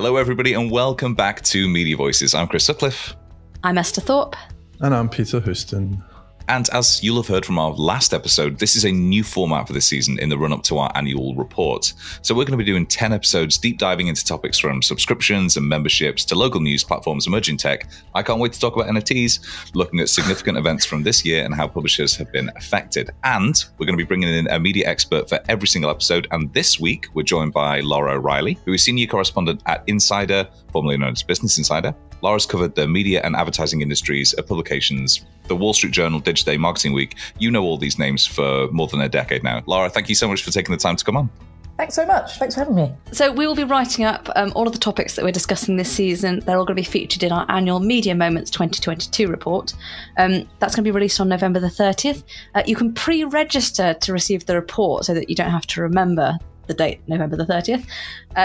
Hello, everybody, and welcome back to Media Voices. I'm Chris Sutcliffe. I'm Esther Thorpe. And I'm Peter Houston. And as you'll have heard from our last episode, this is a new format for this season in the run-up to our annual report. So we're going to be doing 10 episodes, deep diving into topics from subscriptions and memberships to local news platforms, emerging tech. I can't wait to talk about NFTs, looking at significant events from this year and how publishers have been affected. And we're going to be bringing in a media expert for every single episode. And this week, we're joined by Laura O'Reilly, who is senior correspondent at Insider, formerly known as Business Insider. Laura's covered the media and advertising industries of publications, the Wall Street Journal, Digiday, Marketing Week. You know all these names for more than a decade now. Laura, thank you so much for taking the time to come on. Thanks so much. Thanks for having me. So we will be writing up all of the topics that we're discussing this season. They're all going to be featured in our annual Media Moments 2022 report. That's going to be released on November the 30th. You can pre-register to receive the report so that you don't have to remember the date, November the 30th.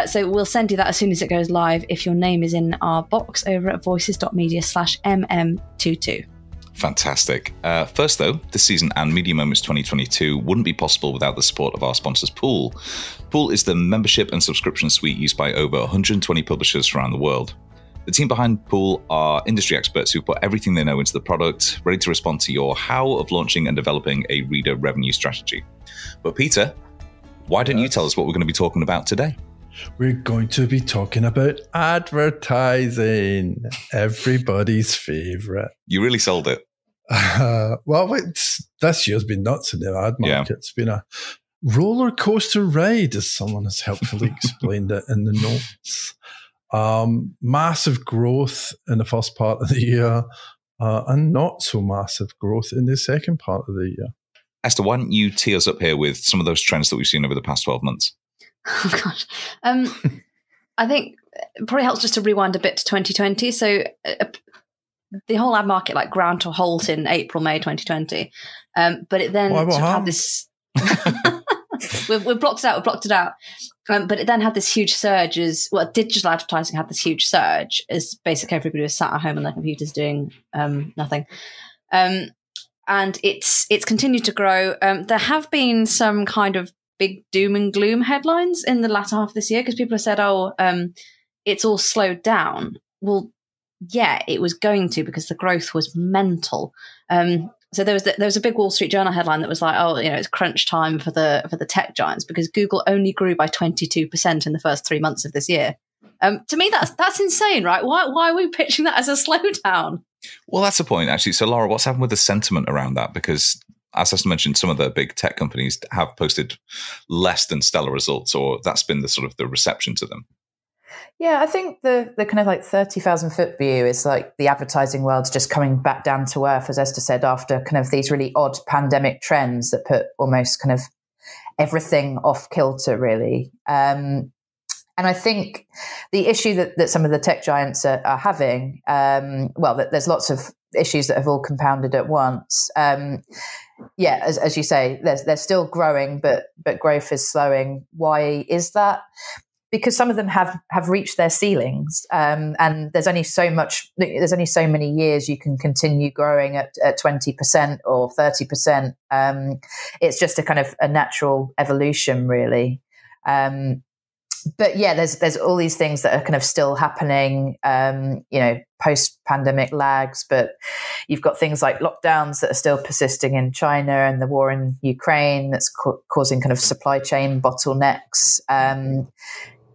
So we'll send you that as soon as it goes live if your name is in our box over at voices.media/mm22. Fantastic. First, though, this season and Media Moments 2022 wouldn't be possible without the support of our sponsors, Pool. Pool is the membership and subscription suite used by over 120 publishers around the world. The team behind Pool are industry experts who put everything they know into the product, ready to respond to your how of launching and developing a reader revenue strategy. But Peter, why don't you tell us what we're going to be talking about today? We're going to be talking about advertising, everybody's favourite. You really sold it. This year's been nuts in the ad market. Yeah. It's been a roller coaster ride, as someone has helpfully explained it in the notes. Massive growth in the first part of the year, and not so massive growth in the second part of the year. Esther, why don't you tee us up here with some of those trends that we've seen over the past 12 months? Oh, gosh. I think it probably helps just to rewind a bit to 2020. So the whole ad market ground to a halt in April, May 2020. But it then had this... we've blocked it out. But it then had this huge surge digital advertising had this huge surge as basically everybody was sat at home on their computers doing nothing. And it's continued to grow. There have been some kind of big doom and gloom headlines in the latter half of this year because people have said, it's all slowed down. Well, yeah, it was going to because the growth was mental. So there was a big Wall Street Journal headline that was like, it's crunch time for the tech giants because Google only grew by 22% in the first 3 months of this year. To me, that's insane, right? Why are we pitching that as a slowdown? Well, that's the point, actually. So, Laura, what's happened with the sentiment around that? Because, as I mentioned, some of the big tech companies have posted less than stellar results, or that's been the reception to them. Yeah, I think the kind of 30,000 foot view is the advertising world's just coming back down to earth, as Esther said, after kind of these really odd pandemic trends that put almost kind of everything off kilter, really. And I think the issue that some of the tech giants are having, there's lots of issues that have all compounded at once. As you say, they're still growing, but growth is slowing. Why is that? Because some of them have reached their ceilings, and there's only so many years you can continue growing at 20% or 30%. It's just a kind of a natural evolution, really. But yeah, there's all these things that are kind of still happening, post-pandemic lags, but you've got things like lockdowns that are still persisting in China and the war in Ukraine that's causing kind of supply chain bottlenecks.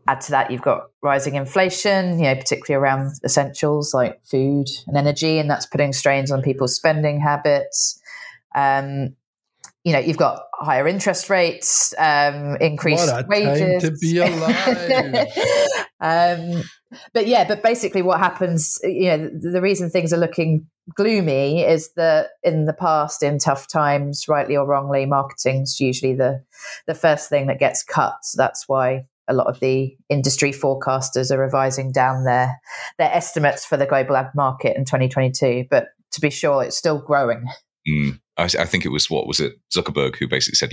Add to that, you've got rising inflation, particularly around essentials like food and energy, and that's putting strains on people's spending habits. You've got higher interest rates, increased wages. Time to be alive. But basically what happens, the reason things are looking gloomy is that in the past, in tough times, rightly or wrongly, marketing's usually the first thing that gets cut. So that's why a lot of the industry forecasters are revising down their estimates for the global ad market in 2022. But to be sure, it's still growing. I think it was, Zuckerberg who basically said,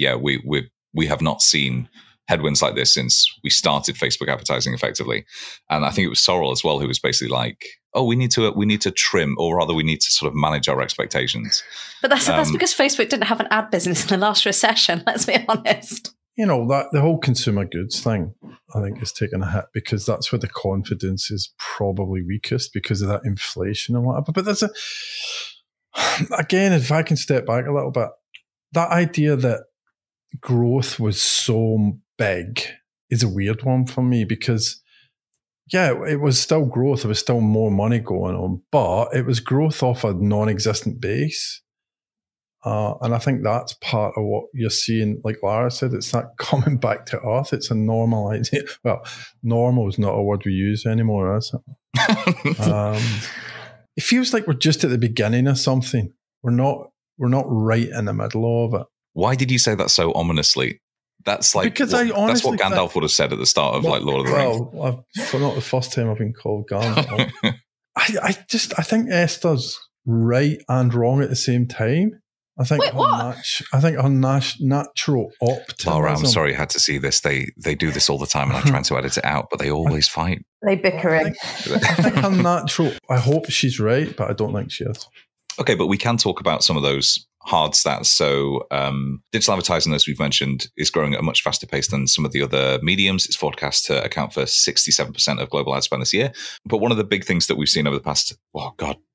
we have not seen headwinds like this since we started Facebook advertising effectively. And I think it was Sorrell as well who was basically like, we need to trim, or rather we need to sort of manage our expectations. But that's because Facebook didn't have an ad business in the last recession, let's be honest. that the whole consumer goods thing, I think, is taking a hit because that's where the confidence is probably weakest because of that inflation and whatever. But again, if I can step back a little bit, that idea that growth was so big is a weird one for me because, yeah, it was still growth. There was still more money going on, but it was growth off a non-existent base. And I think that's part of what you're seeing. Like Lara said, it's that coming back to earth. It's a normalizing. Well, normal is not a word we use anymore, is it? It feels like we're just at the beginning of something. We're not right in the middle of it. Why did you say that so ominously? That's like because I honestly that's what Gandalf would have said at the start of like Lord of the Rings. Well, for not the first time I've been called Gandalf. I think Esther's right and wrong at the same time. I think her natural optimism. Laura, I'm sorry you had to see this. They do this all the time, and I'm trying to edit it out, but they always fight. They bickering. I think her natural. I hope she's right, but I don't think she is. Okay, but we can talk about some of those hard stats. So digital advertising, as we've mentioned, is growing at a much faster pace than some of the other mediums. It's forecast to account for 67% of global ad spend this year. But one of the big things that we've seen over the past,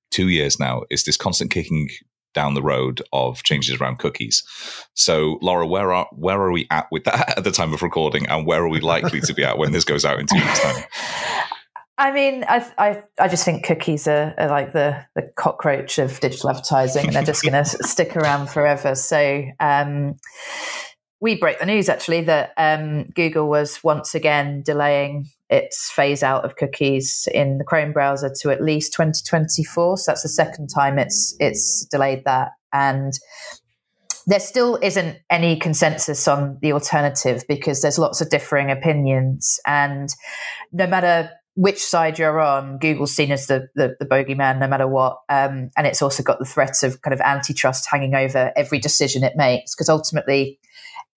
2 years now is this constant kicking down the road of changes around cookies. So, Laura, where are we at with that at the time of recording, and where are we likely to be at when this goes out in 2 weeks' time? I mean, I just think cookies are like the cockroach of digital advertising, and they're just going to stick around forever. So we broke the news, actually, that Google was once again delaying its phase out of cookies in the Chrome browser to at least 2024. So that's the second time it's delayed that. And there still isn't any consensus on the alternative because there's lots of differing opinions. And no matter which side you're on, Google's seen as the bogeyman no matter what. And it's also got the threat of kind of antitrust hanging over every decision it makes, because ultimately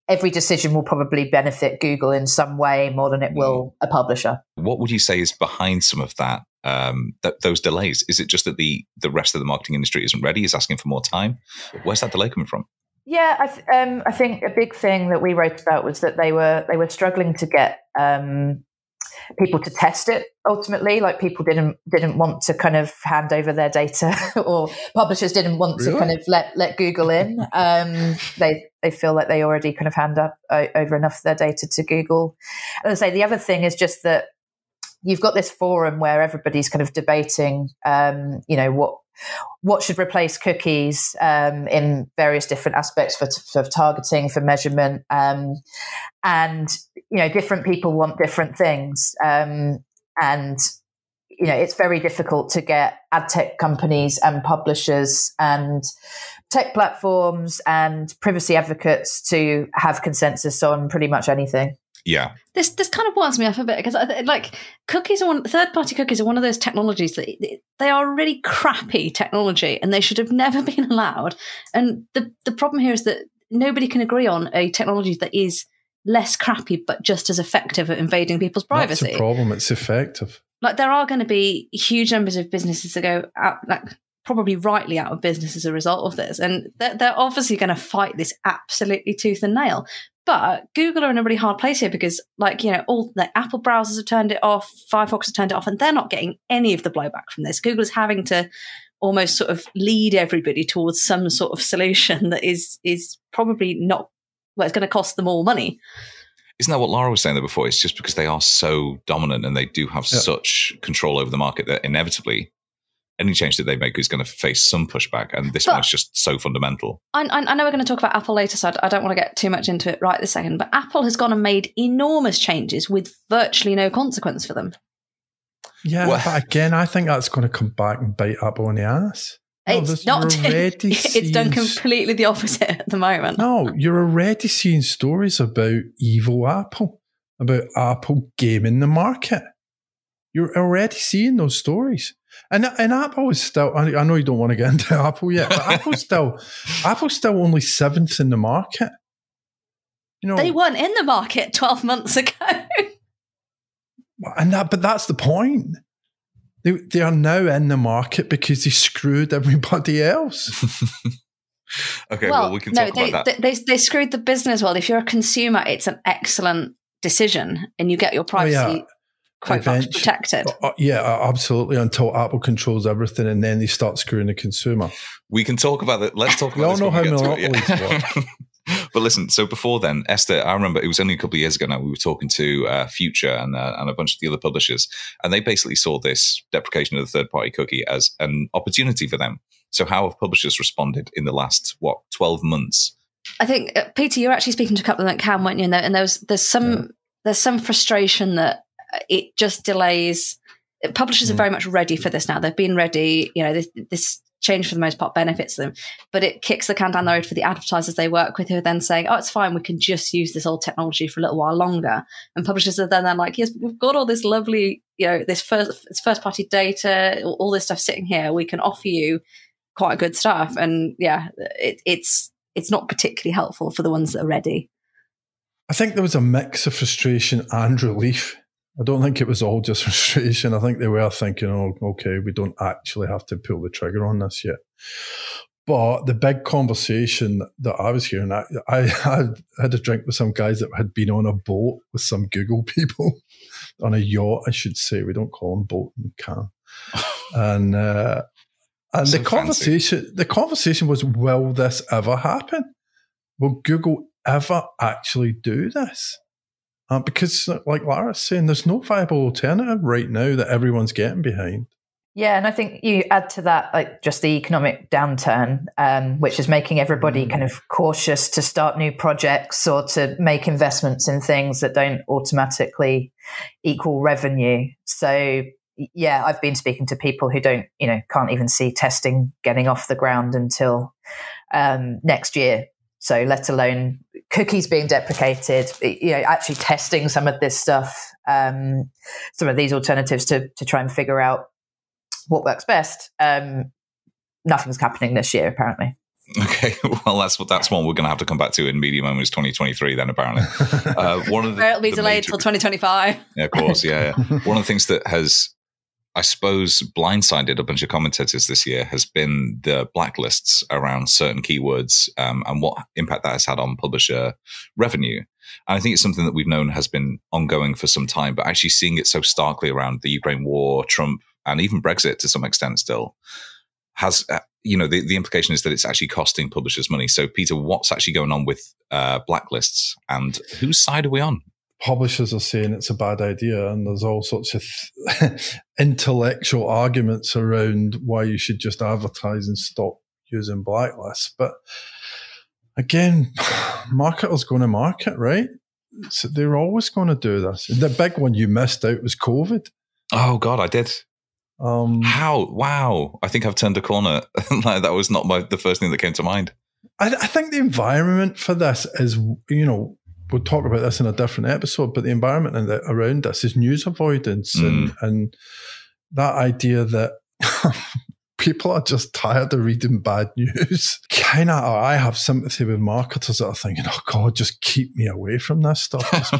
every decision will probably benefit Google in some way more than it will a publisher. What would you say is behind some of that, those delays? Is it just that the rest of the marketing industry isn't ready, is asking for more time? Where's that delay coming from? Yeah, I think a big thing that we wrote about was that they were struggling to get people to test it ultimately. Like, people didn't want to kind of hand over their data, or publishers didn't want to kind of let Google in. They feel like they already kind of hand over enough of their data to Google. And I say the other thing is just that you've got this forum where everybody's kind of debating, what should replace cookies in various different aspects for targeting, for measurement, and different people want different things, and it's very difficult to get ad tech companies and publishers and tech platforms and privacy advocates to have consensus on pretty much anything. Yeah, this kind of winds me up a bit, because like cookies are third-party cookies are one of those technologies that they are really crappy technology, and they should have never been allowed. And the problem here is that nobody can agree on a technology that is less crappy but just as effective at invading people's privacy. That's the problem. It's effective. Like, there are going to be huge numbers of businesses that go out, like probably rightly out of business as a result of this, and they're obviously going to fight this absolutely tooth and nail. But Google are in a really hard place here because, all the Apple browsers have turned it off, Firefox has turned it off, and they're not getting any of the blowback from this. Google is having to almost sort of lead everybody towards some sort of solution that is probably not, it's going to cost them all money. Isn't that what Laura was saying there before? It's just because they are so dominant and they do have such control over the market that inevitably any change that they make is going to face some pushback, and this one is just so fundamental. I know we're going to talk about Apple later, so I don't want to get too much into it right this second, but Apple has gone and made enormous changes with virtually no consequence for them. Yeah, but again, I think that's going to come back and bite Apple in the ass. It's not. It's done completely the opposite at the moment. No, you're already seeing stories about evil Apple, about Apple gaming the market. You're already seeing those stories. And Apple is still, I know you don't want to get into Apple yet, but Apple's still only 7th in the market. They weren't in the market 12 months ago. But that's the point. They are now in the market because they screwed everybody else. Okay, well, we can talk about that. They screwed the business world. If you're a consumer, it's an excellent decision, and you get your privacy quite much protected. Absolutely, until Apple controls everything, and then they start screwing the consumer. We can talk about it. Let's talk about this. We all know how monopolies work. But listen, so before then, Esther, I remember it was only a couple of years ago now, we were talking to Future and a bunch of the other publishers, and they basically saw this deprecation of the third-party cookie as an opportunity for them. So how have publishers responded in the last, 12 months? I think, Peter, you're actually speaking to a couple of them that can, weren't you? And there's some frustration that it just delays. Publishers are very much ready for this now. They've been ready. This change for the most part benefits them, but it kicks the can down the road for the advertisers they work with, who are then saying, "Oh, it's fine. We can just use this old technology for a little while longer." And publishers are then like, "Yes, we've got all this lovely, this first party data, all this stuff sitting here. We can offer you quite good stuff." And it's not particularly helpful for the ones that are ready. I think there was a mix of frustration and relief. I don't think it was all just frustration. I think they were thinking, "Oh, okay, we don't actually have to pull the trigger on this yet." But the big conversation that I was hearing, I had a drink with some guys that had been on a boat with some Google people, on a yacht, I should say. We don't call them boat in Cannes. And so the conversation was, will this ever happen? Will Google ever actually do this? Because, like Lara's saying, there's no viable alternative right now that everyone's getting behind. Yeah, and I think you add to that, like, just the economic downturn, which is making everybody kind of cautious to start new projects or to make investments in things that don't automatically equal revenue. So, yeah, I've been speaking to people who can't even see testing getting off the ground until next year. So let alone cookies being deprecated, actually testing some of this stuff, some of these alternatives to try and figure out what works best. Nothing's happening this year, apparently. Okay, well, that's one we're going to have to come back to in Media Moments 2023 then, apparently. It'll be delayed till 2025. Yeah, of course, yeah. One of the things that has, I suppose, blindsided a bunch of commentators this year has been the blacklists around certain keywords and what impact that has had on publisher revenue. And I think it's something that we've known has been ongoing for some time, but actually seeing it so starkly around the Ukraine war, Trump, and even Brexit to some extent still has, the implication is that it's actually costing publishers money. So, Peter, what's actually going on with blacklists, and whose side are we on? Publishers are saying it's a bad idea, and there's all sorts of intellectual arguments around why you should just advertise and stop using blacklists. But again, marketers going to market, right? So they're always going to do this. The big one you missed out was COVID. Oh, God, I did. How? Wow. I think I've turned a corner. That was not the first thing that came to mind. I think the environment for this is, we'll talk about this in a different episode, but the environment around this is news avoidance and that idea that people are just tired of reading bad news. I have sympathy with marketers that are thinking, "Oh God, just keep me away from this stuff. Just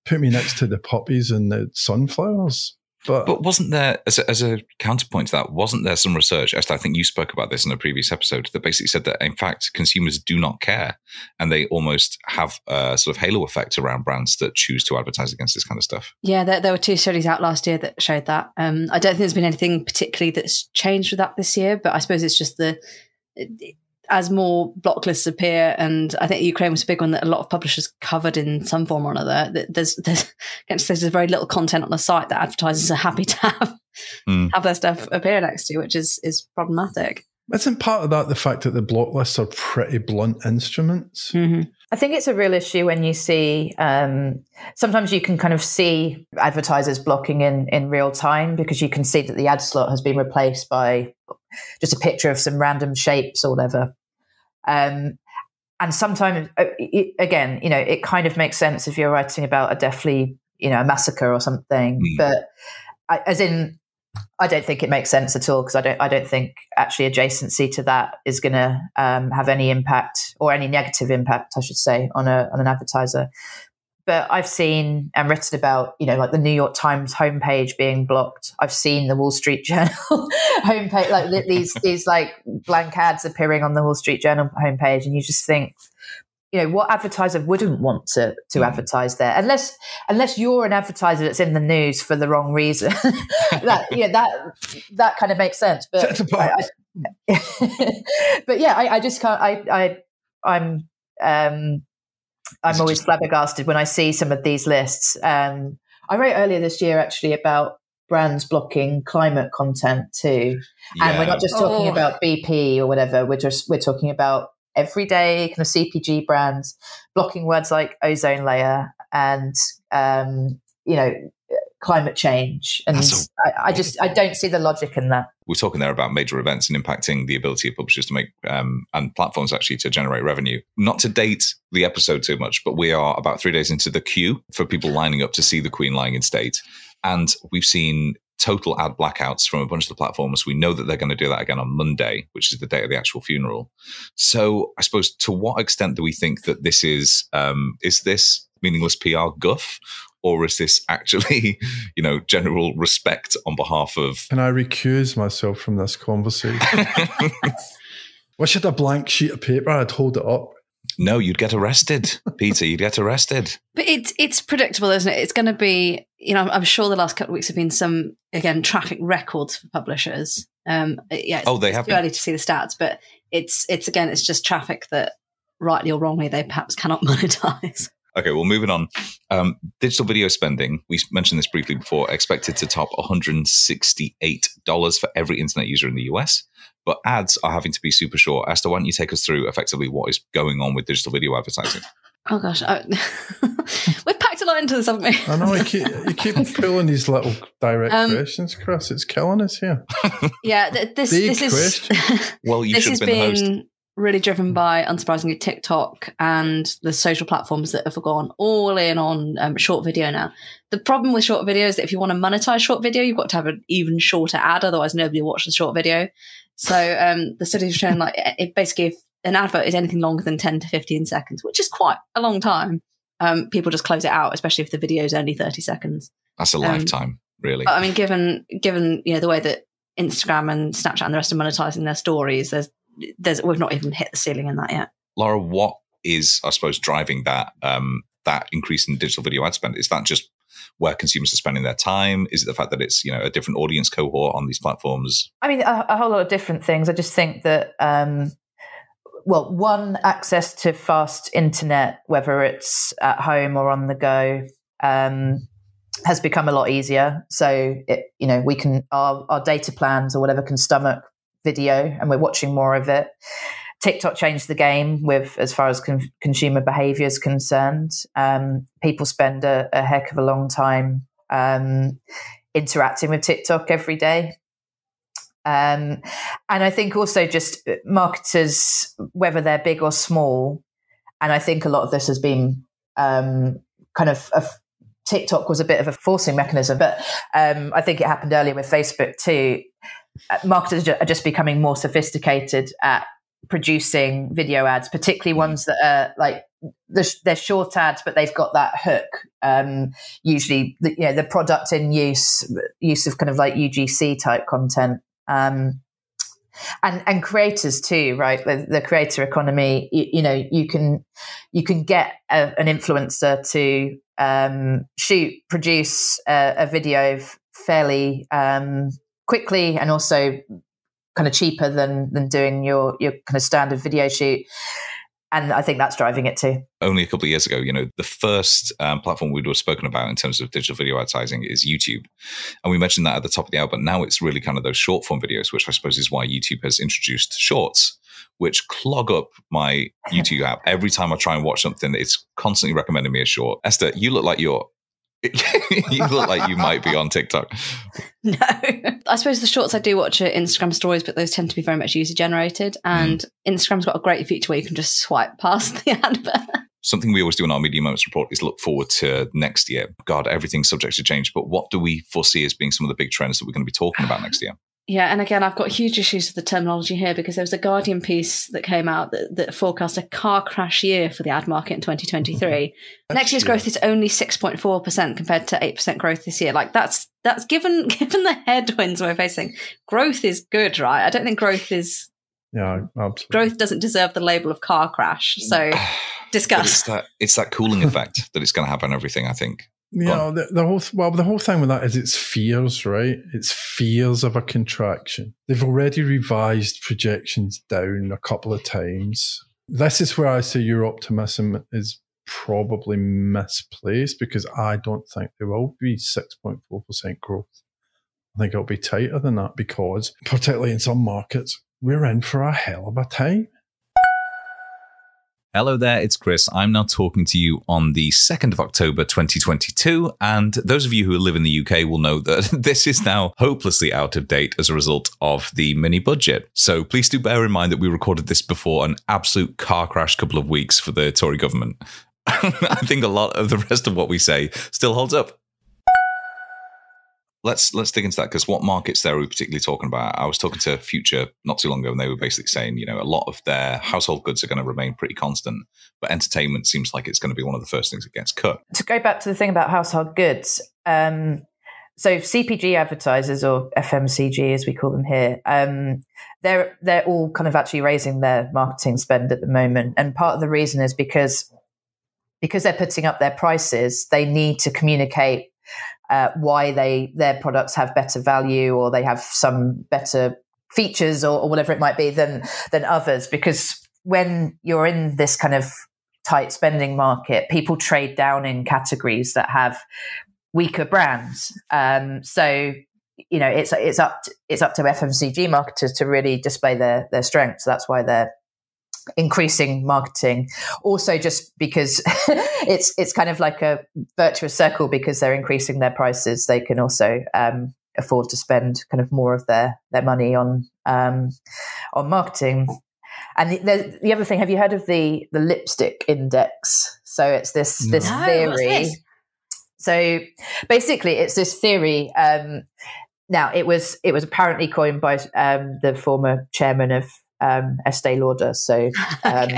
put me next to the poppies and the sunflowers." But wasn't there, as a counterpoint to that, wasn't there some research, Esther, I think you spoke about this in a previous episode, that basically said that, in fact, consumers do not care, and they almost have a sort of halo effect around brands that choose to advertise against this kind of stuff? Yeah, there were 2 studies out last year that showed that. I don't think there's been anything particularly that's changed with that this year, but I suppose it's just as more block lists appear, and I think Ukraine was a big one that a lot of publishers covered in some form or another. There's very little content on the site that advertisers are happy to have their stuff appear next to, which is problematic. Isn't part of that the fact that the block lists are pretty blunt instruments? Mm-hmm. I think it's a real issue when you see, sometimes you can kind of see advertisers blocking in real time, because you can see that the ad slot has been replaced by just a picture of some random shapes or whatever. And sometimes, again, it kind of makes sense if you're writing about a deathly, a massacre or something. But I don't think it makes sense at all, because I don't think actually adjacency to that is going to have any impact, or any negative impact, I should say, on an advertiser. But I've seen and written about, like the New York Times homepage being blocked. I've seen the Wall Street Journal homepage, like these like blank ads appearing on the Wall Street Journal homepage, and you just think, what advertiser wouldn't want to advertise there, unless you're an advertiser that's in the news for the wrong reason. that kind of makes sense. But but yeah, I just can't. I'm always flabbergasted when I see some of these lists. I wrote earlier this year actually about brands blocking climate content too, and we're not just talking about BP or whatever. We're talking about everyday kind of CPG brands blocking words like ozone layer and climate change, and I don't see the logic in that. We're talking there about major events and impacting the ability of publishers to make and platforms actually to generate revenue. Not to date the episode too much, but we are about 3 days into the queue for people lining up to see the Queen lying in state, and we've seen total ad blackouts from a bunch of the platforms. We know that they're going to do that again on Monday, which is the day of the actual funeral. So I suppose, to what extent do we think that this is this meaningless PR guff? Or is this actually, general respect on behalf of... Can I recuse myself from this conversation? Wish I had a blank sheet of paper, I'd hold it up. No, you'd get arrested, Peter. You'd get arrested. But it's predictable, isn't it? It's going to be, I'm sure the last couple of weeks have been some, again, traffic records for publishers. They have been. Too early to see the stats, but it's just traffic that, rightly or wrongly, they perhaps cannot monetize. Okay, well, moving on. Digital video spending, we mentioned this briefly before, expected to top $168 for every internet user in the US. But ads are having to be super short. Esther, why don't you take us through effectively what is going on with digital video advertising? Oh, gosh. We've packed a lot into this, haven't we? I know, you keep pulling these little direct questions, Chris. It's killing us here. Yeah, this is... Well, you should have been the host. Really driven by, unsurprisingly, TikTok and the social platforms that have gone all in on short video now. The problem with short video is that if you want to monetize short video, you've got to have an even shorter ad, otherwise nobody will watch the short video. So the studies are showing if an advert is anything longer than 10 to 15 seconds, which is quite a long time, people just close it out, especially if the video is only 30 seconds. That's a lifetime, really. But, I mean, given the way that Instagram and Snapchat and the rest are monetizing their stories, we've not even hit the ceiling in that yet. Laura, what is, I suppose, driving that increase in digital video ad spend? Is that just where consumers are spending their time? Is it the fact that it's a different audience cohort on these platforms? I mean, a whole lot of different things. I just think that one, access to fast internet, whether it's at home or on the go, has become a lot easier. So we can our data plans or whatever can stomach video, and we're watching more of it. TikTok changed the game with as far as consumer behavior is concerned. People spend a heck of a long time interacting with TikTok every day. And I think also just marketers, whether they're big or small, and I think a lot of this has been TikTok was a bit of a forcing mechanism, but I think it happened earlier with Facebook too. Marketers are just becoming more sophisticated at producing video ads, particularly ones that are they're short ads, but they've got that hook. Usually, the product in use of kind of like UGC type content, and creators too, right? The creator economy. You can get an influencer to produce a video fairly quickly and also kind of cheaper than doing your kind of standard video shoot. And I think that's driving it too. Only a couple of years ago, the first platform we'd have spoken about in terms of digital video advertising is YouTube. And we mentioned that at the top of the hour, but now it's really kind of those short form videos, which I suppose is why YouTube has introduced shorts, which clog up my YouTube app. Every time I try and watch something, it's constantly recommending me a short. Esther, you look like you might be on TikTok. No. I suppose the shorts I do watch are Instagram stories, but those tend to be very much user generated. And Instagram's got a great feature where you can just swipe past the advert. Something we always do in our Media Moments report is look forward to next year. God, everything's subject to change. But what do we foresee as being some of the big trends that we're going to be talking about next year? Yeah, and again, I've got huge issues with the terminology here because there was a Guardian piece that came out that forecast a car crash year for the ad market in 2023. Next year's growth is only 6.4% compared to 8% growth this year. Like that's given the headwinds we're facing, growth is good, right? I don't think growth is. Yeah, absolutely. Growth doesn't deserve the label of car crash. So discuss. It's that cooling effect that it's going to have on everything, I think. Yeah, the whole thing with that is it's fears, right? It's fears of a contraction. They've already revised projections down a couple of times. This is where I say your optimism is probably misplaced because I don't think there will be 6.4% growth. I think it'll be tighter than that because, particularly in some markets, we're in for a hell of a time. Hello there, it's Chris. I'm now talking to you on the 2nd of October 2022, and those of you who live in the UK will know that this is now hopelessly out of date as a result of the mini budget. So please do bear in mind that we recorded this before an absolute car crash couple of weeks for the Tory government. I think a lot of the rest of what we say still holds up. Let's dig into that, because what markets there are we particularly talking about? I was talking to Future not too long ago, and they were basically saying, you know, a lot of their household goods are going to remain pretty constant, but entertainment seems like it's going to be one of the first things that gets cut. To go back to the thing about household goods, so CPG advertisers, or FMCG as we call them here, they're all kind of actually raising their marketing spend at the moment, and part of the reason is because they're putting up their prices, they need to communicate why their products have better value, or they have some better features, or whatever it might be than others. Because when you're in this kind of tight spending market, people trade down in categories that have weaker brands. So you know, it's up to FMCG marketers to really display their strengths. That's why they're increasing marketing. Also, just because it's kind of like a virtuous circle, because they're increasing their prices, they can also afford to spend kind of more of their money on marketing. And the other thing, have you heard of the lipstick index? So it's this theory. So basically, it's this theory. Now, it was apparently coined by the former chairman of Estee Lauder, so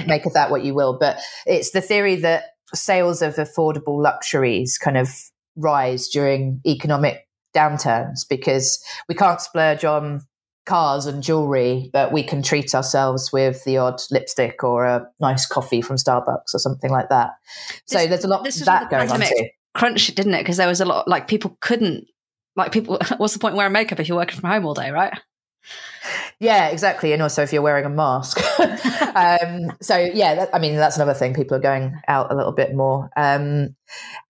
make of that what you will. But it's the theory that sales of affordable luxuries kind of rise during economic downturns, because we can't splurge on cars and jewelry, but we can treat ourselves with the odd lipstick or a nice coffee from Starbucks or something like that. So there's a lot of that going on too. Crunch, didn't it? Because there was a lot, like people couldn't, like people, what's the point wearing makeup if you're working from home all day, right? Yeah, exactly. And also if you're wearing a mask. So yeah, I mean, that's another thing. People are going out a little bit more. I mean,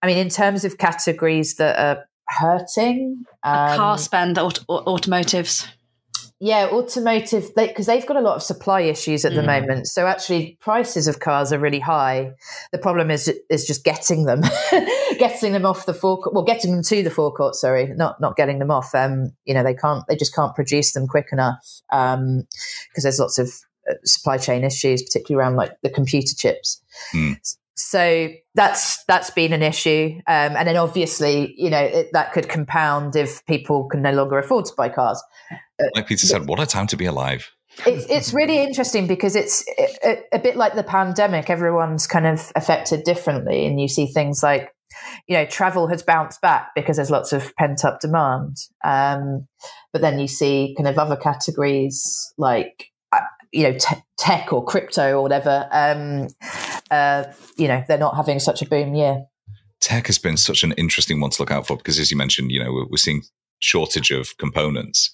in terms of categories that are hurting. Car spend, automotives. Yeah, automotive, because they've got a lot of supply issues at the moment. So actually prices of cars are really high. The problem is just getting them, getting them off the forecourt, well, getting them to the forecourt, sorry, not getting them off. You know, they just can't produce them quick enough because there's lots of supply chain issues, particularly around like the computer chips. So that's been an issue. And then obviously, you know, that could compound if people can no longer afford to buy cars. Like Peter said, what a time to be alive. It's really interesting because it's a bit like the pandemic. Everyone's kind of affected differently. And you see things like, you know, travel has bounced back because there's lots of pent up demand. But then you see kind of other categories like, you know, tech or crypto or whatever, you know, they're not having such a boom year. Tech has been such an interesting one to look out for because, as you mentioned, you know, we're seeing shortage of components,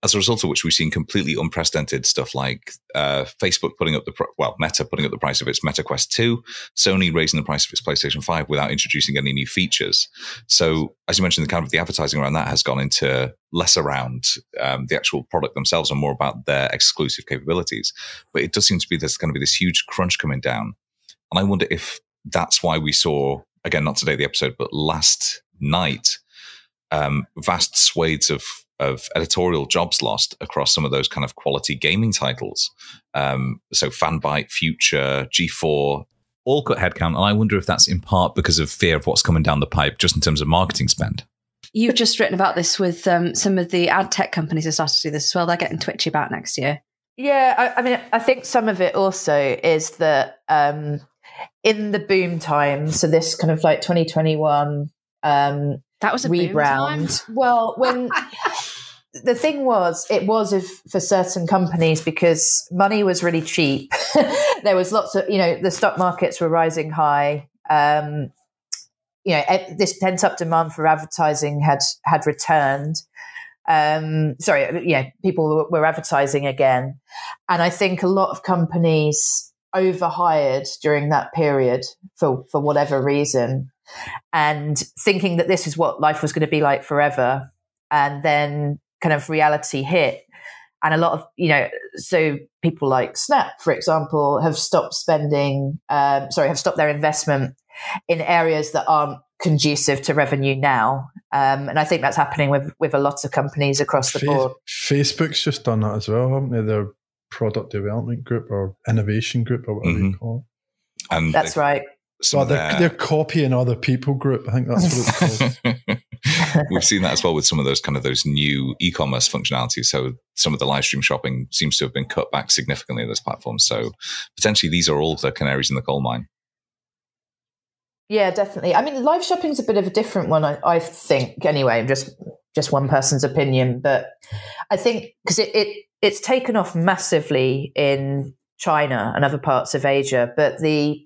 as a result of which we've seen completely unprecedented stuff like Facebook putting up Meta putting up the price of its Meta Quest 2, Sony raising the price of its PlayStation 5 without introducing any new features. So, as you mentioned, the kind of the advertising around that has gone into less around the actual product themselves and more about their exclusive capabilities. But it does seem to be there's going to be this huge crunch coming down. And I wonder if that's why we saw, again, not today the episode, but last night, vast swathes of editorial jobs lost across some of those kind of quality gaming titles. So Fanbyte, Future, G4, all cut headcount. And I wonder if that's in part because of fear of what's coming down the pipe just in terms of marketing spend. You've just written about this with some of the ad tech companies that started to do this as well. They're getting twitchy about next year. Yeah, I mean, I think some of it also is that in the boom time, so this kind of like 2021 that was a rebrand. Boom time? Well, when the thing was, it was for certain companies because money was really cheap. There was lots of, the stock markets were rising high. This pent-up demand for advertising had returned. People were advertising again. And I think a lot of companies overhired during that period for whatever reason, and thinking that this is what life was going to be like forever. And then kind of reality hit. And a lot of, so people like Snap, for example, have stopped their investment in areas that aren't conducive to revenue now. And I think that's happening with a lot of companies across the board. Facebook's just done that as well, haven't they? Their product development group or innovation group or whatever you call it. And that's right. So they're copying other people group. I think that's what it's called. We've seen that as well with some of those new e-commerce functionalities. So some of the live stream shopping seems to have been cut back significantly on those platforms. So potentially these are all the canaries in the coal mine. Yeah, definitely. I mean, live shopping is a bit of a different one, I think. Anyway, just one person's opinion, but I think because it's taken off massively in China and other parts of Asia, but the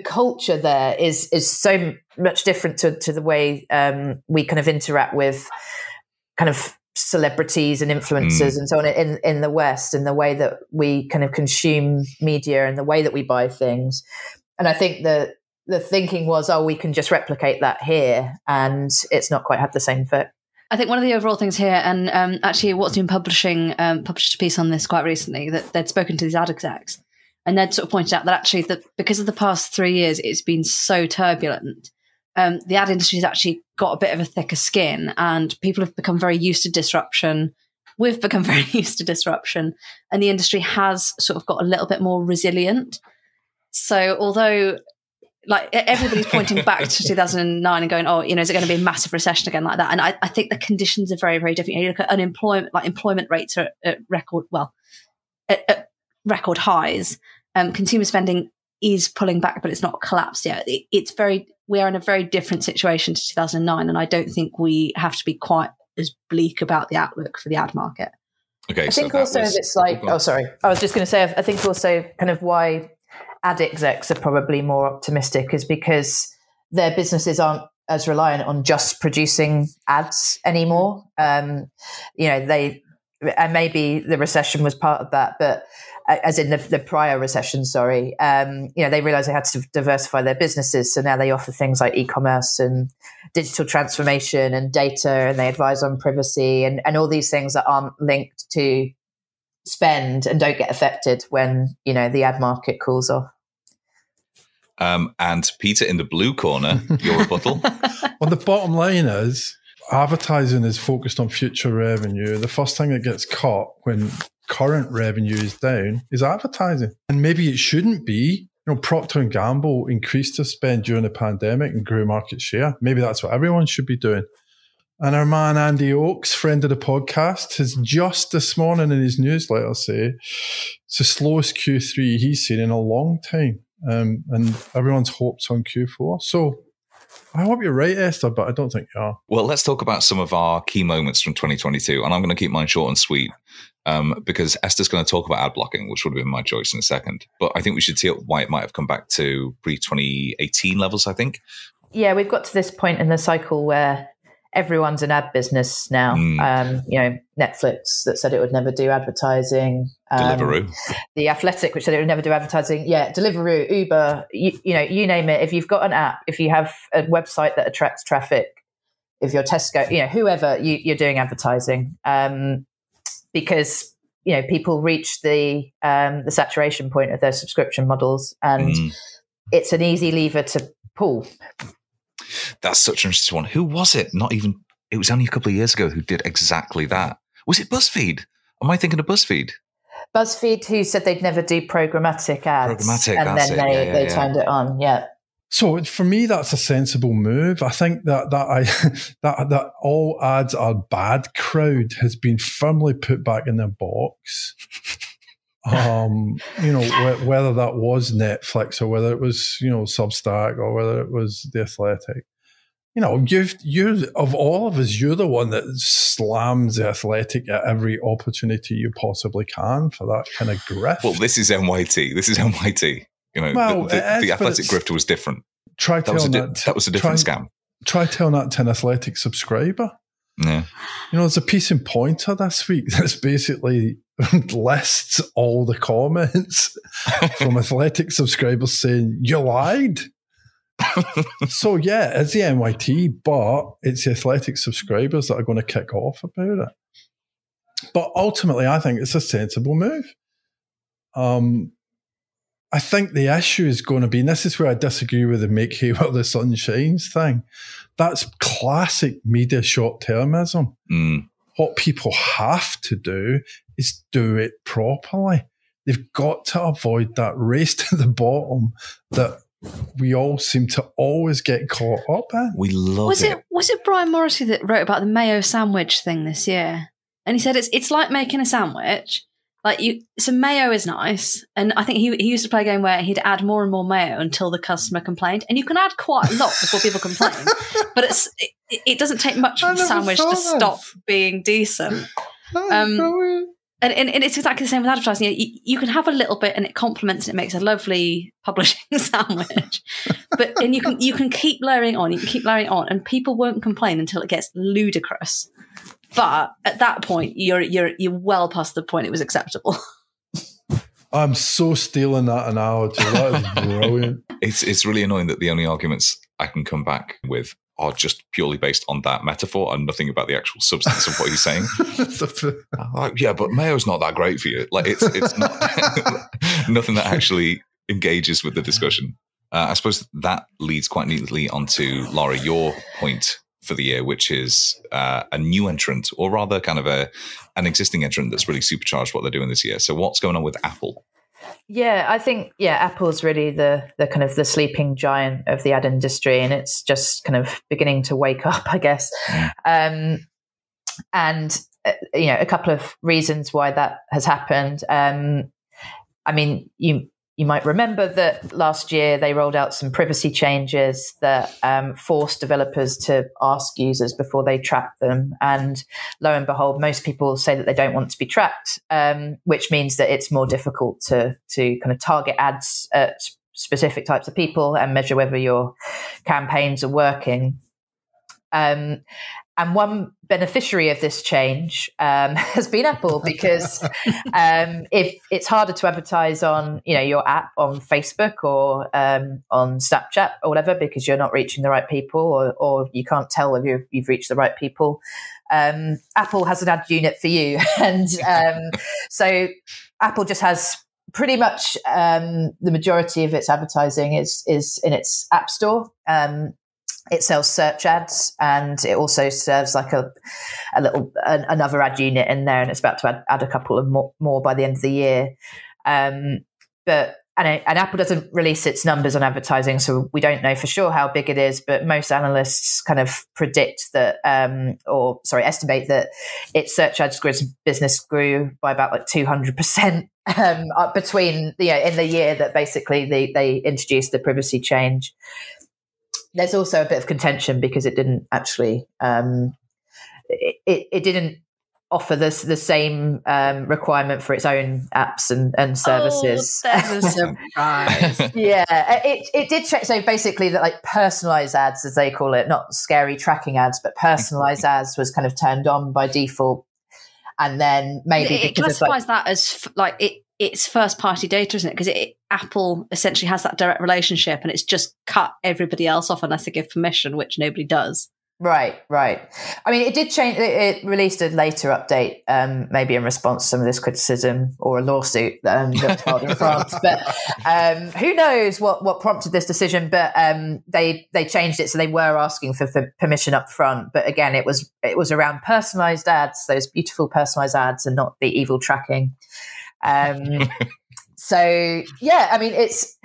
culture there is so much different to the way we kind of interact with kind of celebrities and influencers and so on in the West, and the way that we kind of consume media and the way that we buy things. And I think the thinking was, we can just replicate that here, and it's not quite had the same effect. I think one of the overall things here, and actually What's Been Publishing published a piece on this quite recently, that they'd spoken to these ad execs, and they'd sort of pointed out that actually that because of the past 3 years, it's been so turbulent, the ad industry has actually got a bit of a thicker skin, and people have become very used to disruption. We've become very used to disruption, and the industry has sort of got a little bit more resilient. So although like everybody's pointing back to 2009 and going, is it going to be a massive recession again like that? And I think the conditions are very, very different. You look at unemployment, like employment rates are at record highs. Consumer spending is pulling back, but it's not collapsed yet. We are in a very different situation to 2009. And I don't think we have to be quite as bleak about the outlook for the ad market. Okay. I think also it's like, sorry. I was just going to say, I think also kind of why ad execs are probably more optimistic is because their businesses aren't as reliant on just producing ads anymore. And maybe the recession was part of that, but as in the prior recession, they realized they had to diversify their businesses. So now they offer things like e-commerce and digital transformation and data, and they advise on privacy and all these things that aren't linked to spend and don't get affected when the ad market cools off. And Peter, in the blue corner, your rebuttal. Well, the bottom line is advertising is focused on future revenue. The first thing that gets cut when current revenue is down is advertising, and maybe it shouldn't be. Procter & Gamble increased their spend during the pandemic and grew market share. Maybe that's what everyone should be doing. And our man Andy Oakes, friend of the podcast, has just this morning in his newsletter say it's the slowest Q3 he's seen in a long time. And everyone's hopes on Q4. So I hope you're right, Esther, but I don't think you are. Well, let's talk about some of our key moments from 2022. And I'm going to keep mine short and sweet because Esther's going to talk about ad blocking, which would have been my choice in a second. But I think we should see why it might have come back to pre-2018 levels, I think. Yeah, we've got to this point in the cycle where everyone's an ad business now. Netflix that said it would never do advertising. Deliveroo. The Athletic, which said it would never do advertising. Yeah, Deliveroo, Uber, you name it. If you've got an app, if you have a website that attracts traffic, if you're Tesco, whoever, you're doing advertising. Because people reach the saturation point of their subscription models, and it's an easy lever to pull. That's such an interesting one. Who was it? It was only a couple of years ago who did exactly that. Was it BuzzFeed? Am I thinking of BuzzFeed? BuzzFeed, who said they'd never do programmatic ads. Programmatic, and then they turned it on. Yeah. So for me, that's a sensible move. I think that all ads are bad crowd has been firmly put back in their box. Whether that was Netflix or whether it was, Substack or whether it was The Athletic. You're of all of us, you're the one that slams The Athletic at every opportunity you possibly can for that kind of grift. Well, this is NYT. The Athletic grifter was different. That was a different scam. Try telling that to an Athletic subscriber. Yeah. There's a piece in Pointer this week that's basically lists all the comments from Athletic subscribers saying, you lied. So, yeah, it's the NYT, but it's the Athletic subscribers that are going to kick off about it. But ultimately, I think it's a sensible move. I think the issue is going to be, and this is where I disagree with the make hay while the sun shines thing. That's classic media short-termism. What people have to do is do it properly. They've got to avoid that race to the bottom that we all seem to always get caught up in. We love it. Was it Brian Morrissey that wrote about the mayo sandwich thing this year? And he said it's like making a sandwich. So mayo is nice, and I think he used to play a game where he'd add more and more mayo until the customer complained, and you can add quite a lot before people complain, but it doesn't take much of a sandwich to stop being decent. And it's exactly the same with advertising. You can have a little bit, and it complements and it makes a lovely publishing sandwich. And you can keep layering on, and people won't complain until it gets ludicrous. But at that point, you're well past the point it was acceptable. I'm so stealing that analogy. That is brilliant. It's really annoying that the only arguments I can come back with are just purely based on that metaphor and nothing about the actual substance of what he's saying. Yeah, but mayo's not that great for you. It's not nothing that actually engages with the discussion. I suppose that leads quite neatly onto, Laura, your point for the year, which is a new entrant, or rather kind of an existing entrant that's really supercharged what they're doing this year. So what's going on with Apple? Yeah, I think, Apple's really the kind of the sleeping giant of the ad industry, and it's just kind of beginning to wake up, I guess. And, a couple of reasons why that has happened. You might remember that last year they rolled out some privacy changes that forced developers to ask users before they track them. And lo and behold, most people say that they don't want to be tracked, which means that it's more difficult to kind of target ads at specific types of people and measure whether your campaigns are working. And one beneficiary of this change has been Apple, because if it's harder to advertise on, your app on Facebook or on Snapchat or whatever, because you're not reaching the right people, or you can't tell whether you've reached the right people, Apple has an ad unit for you. And so Apple just has pretty much the majority of its advertising is in its app store. It sells search ads, and it also serves like another ad unit in there, and it's about to add a couple of more by the end of the year. But Apple doesn't release its numbers on advertising, so we don't know for sure how big it is. But most analysts kind of predict that, estimate that its search ads business grew by about 200% between in the year that basically they introduced the privacy change. There's also a bit of contention because it didn't actually, it didn't offer the same requirement for its own apps and services. Oh, that's a surprise. Yeah, it did check. So basically, that personalized ads, as they call it, not scary tracking ads, but personalized ads was kind of turned on by default, and then maybe it classifies that as it's first party data, isn't it? Because Apple essentially has that direct relationship, and it's just cut everybody else off unless they give permission, which nobody does. Right. I mean, it did change. It released a later update, maybe in response to some of this criticism or a lawsuit that filed in France. But who knows what prompted this decision? But they changed it, so they were asking for permission up front. But again, it was around personalized ads, those beautiful personalized ads, and not the evil tracking. So yeah, I mean, it's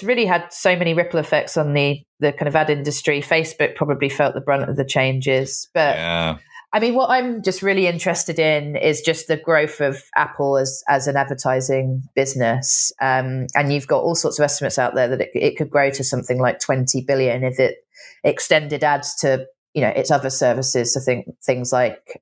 really had so many ripple effects on the kind of ad industry. Facebook probably felt the brunt of the changes, but I mean, what I'm just really interested in is just the growth of Apple as an advertising business. And you've got all sorts of estimates out there that it could grow to something like 20 billion if it extended ads to, its other services. So things like,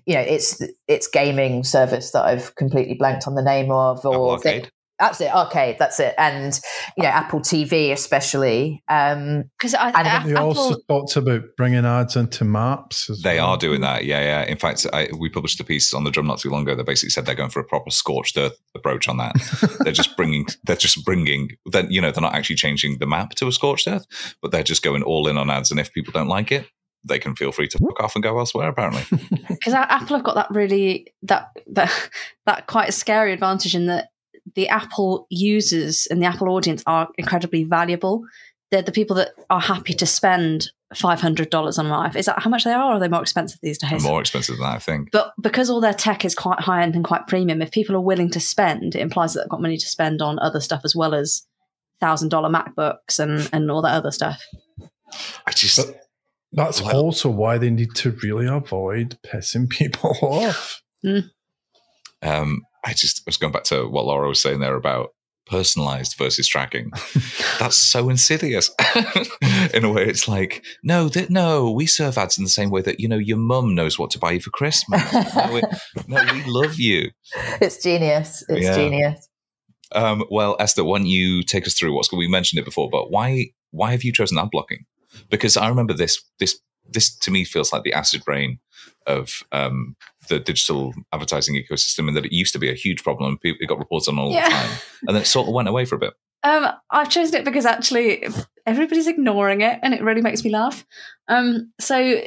it's gaming service that I've completely blanked on the name of, or Arcade. That's it. Arcade. That's it. And Apple TV especially. Because they also talked about bringing ads into Maps. They are doing that. Yeah. In fact, we published a piece on the Drum not too long ago that basically said they're going for a proper scorched earth approach on that. They're just bringing. Then they're not actually changing the map to a scorched earth, but they're just going all in on ads. And if people don't like it, they can feel free to fuck off and go elsewhere, apparently. Because Apple have got that really that quite a scary advantage in that the Apple users and the Apple audience are incredibly valuable. They're the people that are happy to spend $500 on an iPhone. Is that how much they are, or are they more expensive these days? More expensive than that, I think. But because all their tech is quite high-end and quite premium, if people are willing to spend, it implies that they've got money to spend on other stuff as well as $1,000 MacBooks and all that other stuff. That's also why they need to really avoid pissing people off. I was going back to what Laura was saying there about personalized versus tracking. That's so insidious. In a way, it's like, no, we serve ads in the same way that, your mum knows what to buy you for Christmas. No, we love you. It's genius. It's genius. Well, Esther, why don't you take us through we mentioned it before, but why have you chosen ad blocking? Because I remember this to me feels like the acid rain of the digital advertising ecosystem, and that it used to be a huge problem. It got reported on all the time, and then it sort of went away for a bit. I've chosen it because actually everybody's ignoring it, and it really makes me laugh. So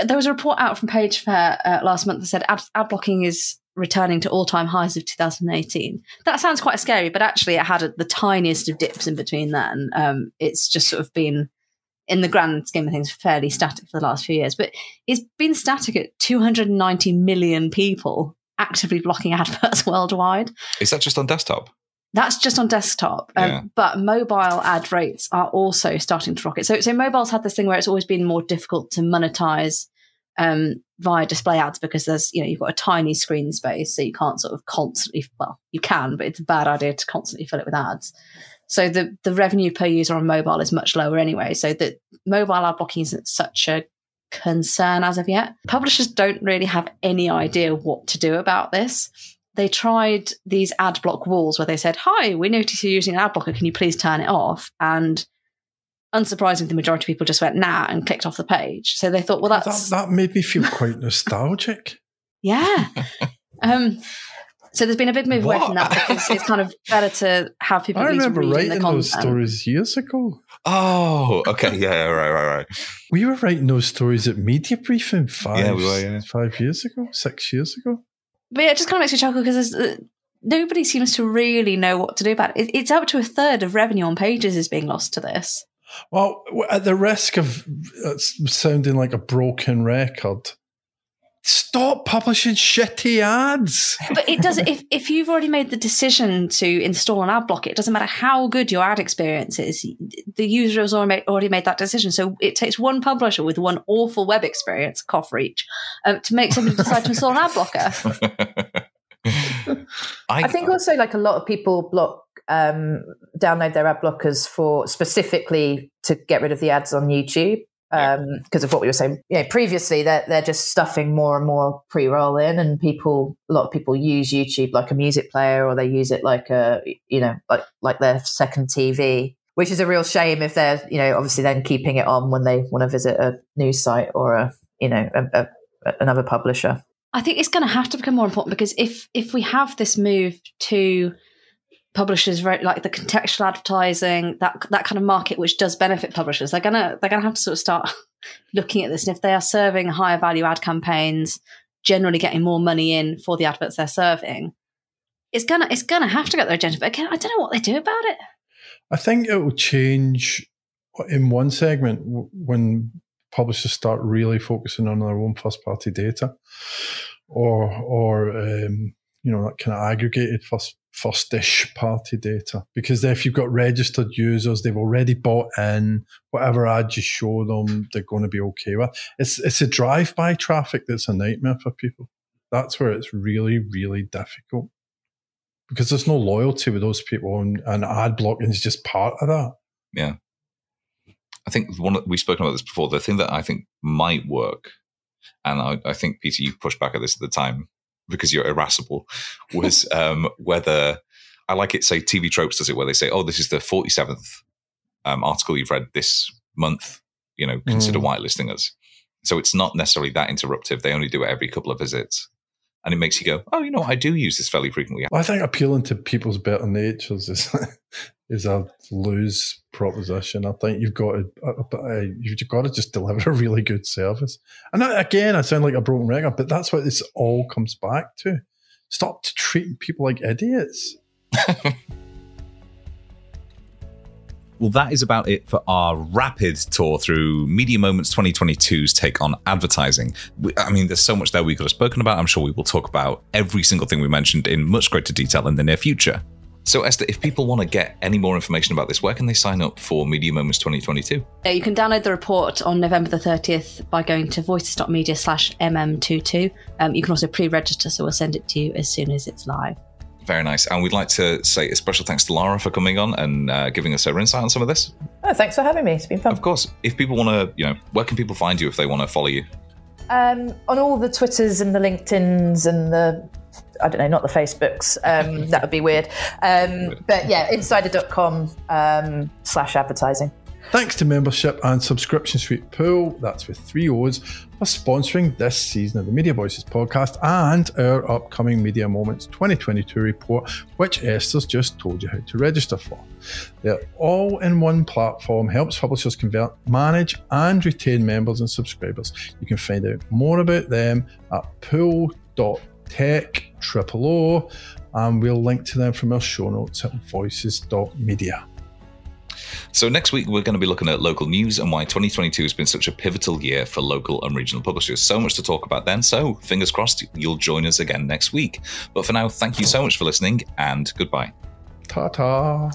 there was a report out from Page Fair last month that said ad blocking is returning to all-time highs of 2018. That sounds quite scary, but actually it had the tiniest of dips in between then. It's just sort of been, in the grand scheme of things, fairly static for the last few years. But it's been static at 290 million people actively blocking adverts worldwide. Is that just on desktop? That's just on desktop. But mobile ad rates are also starting to rocket. So mobile's had this thing where it's always been more difficult to monetize via display ads because there's, you've got a tiny screen space, so you can't sort of constantly, well, you can, but it's a bad idea to constantly fill it with ads. So the revenue per user on mobile is much lower anyway. So that mobile ad blocking isn't such a concern as of yet. Publishers don't really have any idea what to do about this. They tried these ad block walls where they said, "Hi, we notice you're using an ad blocker. Can you please turn it off?" And unsurprisingly, the majority of people just went, "Nah," and clicked off the page. So they thought, well, that made me feel quite nostalgic. Yeah. So there's been a big move away from that because it's kind of better to have people at least reading the content. I remember writing those stories years ago. Oh, okay. Yeah, right. We were writing those stories at Media Briefing 5 years ago, 6 years ago. But yeah, it just kind of makes me chuckle because nobody seems to really know what to do about it. It's up to a third of revenue on Pages is being lost to this. Well, at the risk of sounding like a broken record, stop publishing shitty ads. But it does. If you've already made the decision to install an ad blocker, it doesn't matter how good your ad experience is. The user has already made that decision. So it takes one publisher with one awful web experience, cough reach, to make somebody decide to install an ad blocker. I think also like a lot of people download their ad blockers for specifically to get rid of the ads on YouTube. Because of what we were saying, previously they're just stuffing more and more pre-roll in, and a lot of people use YouTube like a music player, or they use it like like their second TV, which is a real shame if they're obviously then keeping it on when they want to visit a news site or another publisher. I think it's going to have to become more important because if we have this move to publishers, like the contextual advertising, that kind of market which does benefit publishers, they're gonna have to sort of start looking at this. And if they are serving higher value ad campaigns, generally getting more money in for the adverts they're serving, it's gonna have to get their agenda. But again, I don't know what they do about it. I think it will change in one segment when publishers start really focusing on their own first party data, or that kind of aggregated first-ish party data. Because if you've got registered users, they've already bought in, whatever ad you show them, they're going to be okay with. It's a drive-by traffic that's a nightmare for people. That's where it's really, really difficult. Because there's no loyalty with those people, and ad blocking is just part of that. Yeah. I think we've spoken about this before. The thing that I think might work, and I think, Peter, you pushed back at this at the time because you're irascible, was whether, I like it, say TV Tropes does it, where they say, oh, this is the 47th article you've read this month, consider whitelisting us. So it's not necessarily that interruptive. They only do it every couple of visits. And it makes you go, oh, I do use this fairly frequently. Well, I think appealing to people's better natures is a lose proposition. I think you've got to just deliver a really good service. And again, I sound like a broken record, but that's what this all comes back to. Stop treating people like idiots. Well, that is about it for our rapid tour through Media Moments 2022's take on advertising. I mean, there's so much there we could have spoken about. I'm sure we will talk about every single thing we mentioned in much greater detail in the near future. So, Esther, if people want to get any more information about this, where can they sign up for Media Moments 2022? You can download the report on November the 30th by going to voices.media/mm22. You can also pre-register, so we'll send it to you as soon as it's live. Very nice. And we'd like to say a special thanks to Lara for coming on and giving us her insight on some of this. Oh, thanks for having me. It's been fun. Of course. If people want to, where can people find you if they want to follow you? On all the Twitters and the LinkedIns and not the Facebooks. That would be weird. But yeah, insider.com/advertising. Thanks to Membership and Subscription Suite Pool, that's with 3 O's, for sponsoring this season of the Media Voices podcast and our upcoming Media Moments 2022 report, which Esther's just told you how to register for. The all-in-one platform helps publishers convert, manage and retain members and subscribers. You can find out more about them at pool.tech, and we'll link to them from our show notes at voices.media. So next week, we're going to be looking at local news and why 2022 has been such a pivotal year for local and regional publishers. So much to talk about then. So fingers crossed you'll join us again next week. But for now, thank you so much for listening and goodbye. Ta-ta.